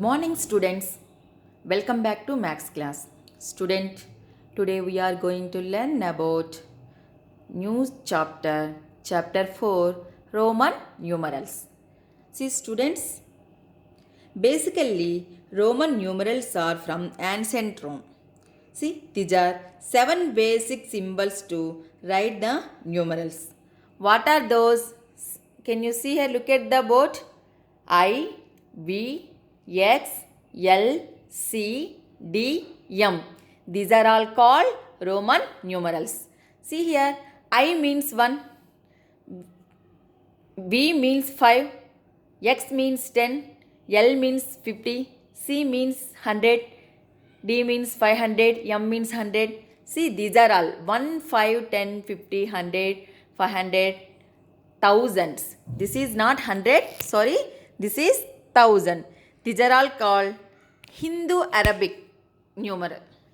morning, students. Welcome back to Max class. Student, today we are going to learn about new chapter 4, Roman numerals. See, students, basically Roman numerals are from ancient Rome. See, these are 7 basic symbols to write the numerals. What are those? Can you see here? Look at the board. I, V, X, L, C, D, M. These are all called Roman numerals. See here, I means 1, V means 5, X means 10, L means 50, C means 100, D means 500, M means 100. See, these are all 1, 5, 10, 50, 100, 500, thousands. This is not 100, sorry, this is 1000. These are all called Hindu-Arabic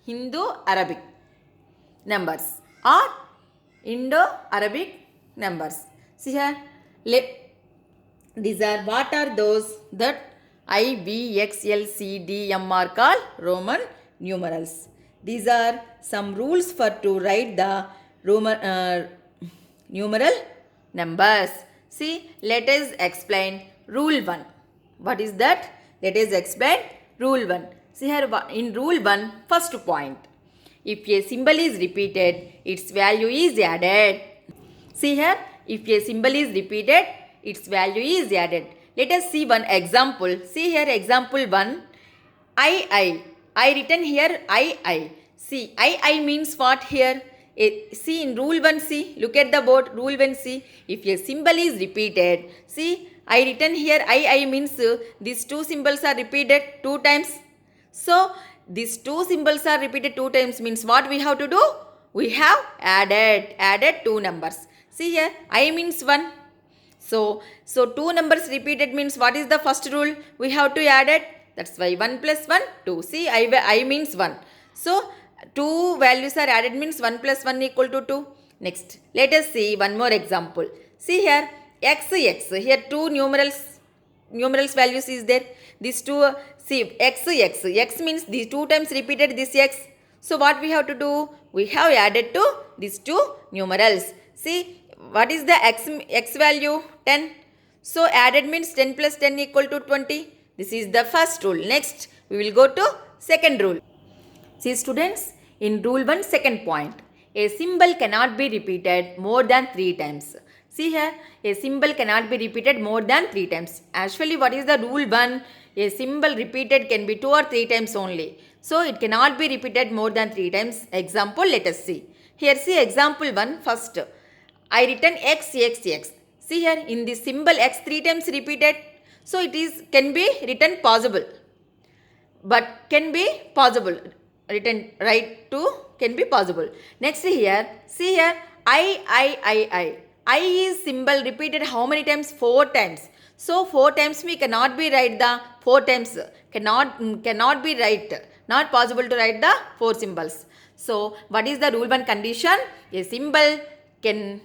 Hindu-Arabic numbers or Indo-Arabic numbers. See here, these are, what are those? That I, V, X, L, C, D, M are called Roman numerals. These are some rules for to write the Roman numeral numbers. See, let us explain rule 1. What is that? Let us explain rule 1. See here, in rule 1, first point. If a symbol is repeated, its value is added. See here, if a symbol is repeated, its value is added. Let us see one example. See here, example 1. I written here I. See, I means what here? See, in rule 1, see, look at the board, rule 1, see, if a symbol is repeated, see, I written here I means these two symbols are repeated 2 times. So, these two symbols are repeated 2 times means what we have to do? We have added 2 numbers. See here, I means 1. So 2 numbers repeated means what is the first rule? We have to add it. That's why 1 plus 1, 2. See, I means 1. So, 2 values are added means 1 plus 1 equal to 2. Next, let us see one more example. See here, x. Here 2 numerals values is there. These two, see, x means these 2 times repeated this x. So, what we have to do? We have added to these 2 numerals. See, what is the x value? 10. So, added means 10 plus 10 equal to 20. This is the first rule. Next, we will go to second rule. See, students, in rule 1, second point, a symbol cannot be repeated more than 3 times. See here, a symbol cannot be repeated more than 3 times. Actually, what is the rule 1? A symbol repeated can be 2 or 3 times only. So, it cannot be repeated more than 3 times. Example, let us see. Here, see example 1 first. I written x. See here, in this symbol x 3 times repeated. So, can be written possible. But can be possible. Written right to can be possible. Next here, see here, I is symbol repeated how many times? 4 times. So 4 times we cannot be write the 4 times. Cannot be write. Not possible to write the 4 symbols. So what is the rule 1 condition? A symbol can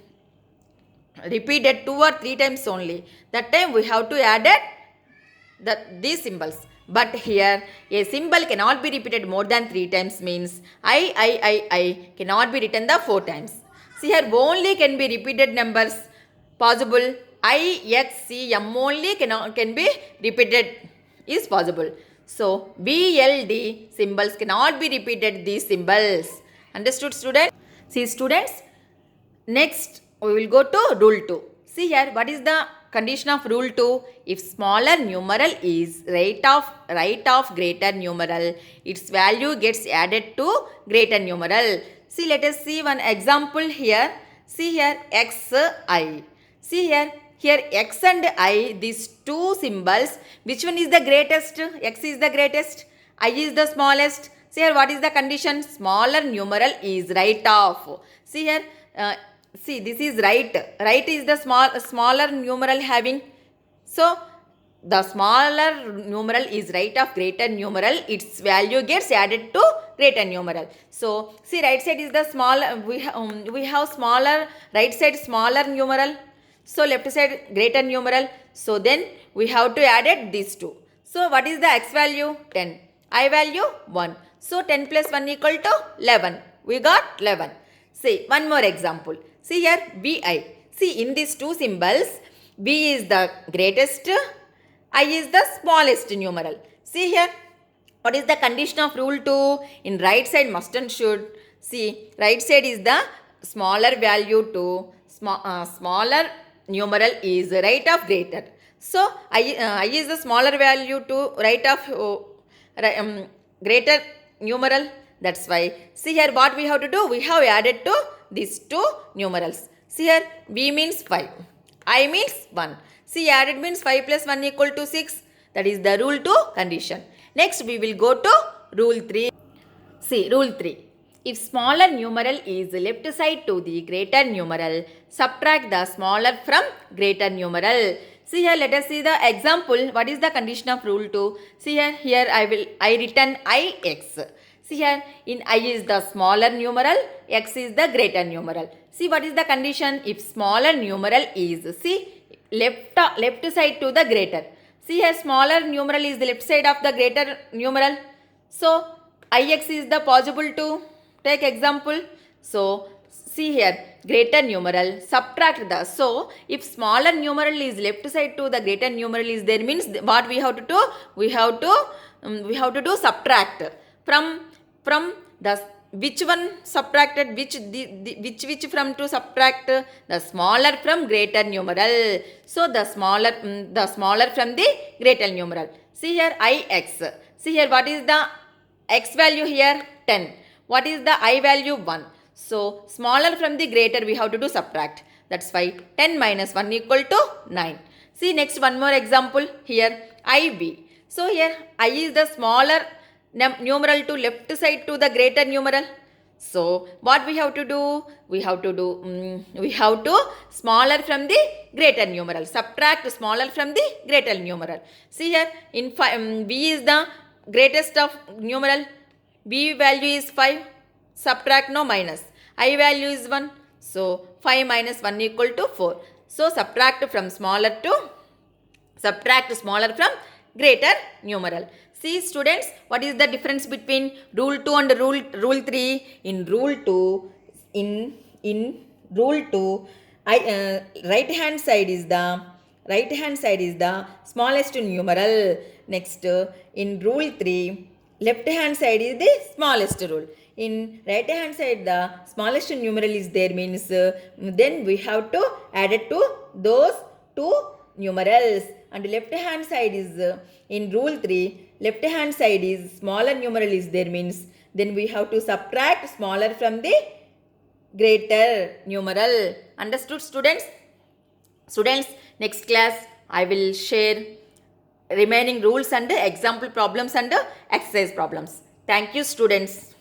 repeat it 2 or 3 times only. That time we have to add it these symbols. But here, a symbol cannot be repeated more than 3 times means I cannot be written the 4 times. See here, only can be repeated numbers possible. I, X, C, M only can be repeated is possible. So, B, L, D symbols cannot be repeated these symbols. Understood, students? See, students, next we will go to rule 2. See here, what is the condition of rule 2? If smaller numeral is right of greater numeral, its value gets added to greater numeral. See, let us see one example here. See here, x, I. See here x and I, these 2 symbols, which one is the greatest? X is the greatest, I is the smallest. See here, what is the condition? Smaller numeral is right of. See here, see, this is right. Right is the smaller numeral having. So, the smaller numeral is right of greater numeral. Its value gets added to greater numeral. So, see, right side is the smaller. We have smaller, right side smaller numeral. So, left side greater numeral. So, then we have to add it these two. So what is the x value? 10. I value 1. So 10 plus 1 equal to 11. We got 11. See, one more example. See here, bi. See, in these two symbols, b is the greatest, I is the smallest numeral. See here, what is the condition of rule 2? In right side must and should. See, right side is the smaller value to smaller numeral is right of greater. So, I is the smaller value to right of greater numeral. That's why. See here what we have to do. We have added to these two numerals. See here, b means 5. I means 1. See, added means 5 plus 1 equal to 6. That is the rule 2 condition. Next, we will go to rule 3. See, rule 3. If smaller numeral is left side to the greater numeral, subtract the smaller from greater numeral. See here, let us see the example. What is the condition of rule 2? See here I written ix. See here, in I is the smaller numeral, x is the greater numeral. See what is the condition? If smaller numeral is, see, left side to the greater. See here, smaller numeral is the left side of the greater numeral. So, ix is the possible to take example. So, see here, greater numeral, subtract the. So, if smaller numeral is left side to the greater numeral is there, means what we have to do? We have to do subtract from the which one subtracted, which from to subtract? The smaller from greater numeral. So the smaller from the greater numeral. See here ix. See here what is the x value here? 10. What is the I value? 1. So smaller from the greater we have to do subtract. That's why 10 minus 1 equal to 9. See next one more example here ib. So here I is the smaller numeral to left side to the greater numeral. So what we have to do? We have to smaller from the greater numeral. Subtract smaller from the greater numeral. See here in b is the greatest of numeral. B value is 5. Subtract no minus. I value is 1. So 5 minus 1 equal to 4. So subtract smaller from greater numeral. See students, what is the difference between rule 2 and rule 3? In rule 2, right hand side is the smallest numeral. Next, in rule 3, left hand side is the smallest rule. In right hand side the smallest numeral is there, means then we have to add it to those two numerals. And left hand side is in rule 3, left hand side is smaller numeral is there, means then we have to subtract smaller from the greater numeral. Understood students? Students, next class I will share remaining rules and example problems and exercise problems. Thank you students.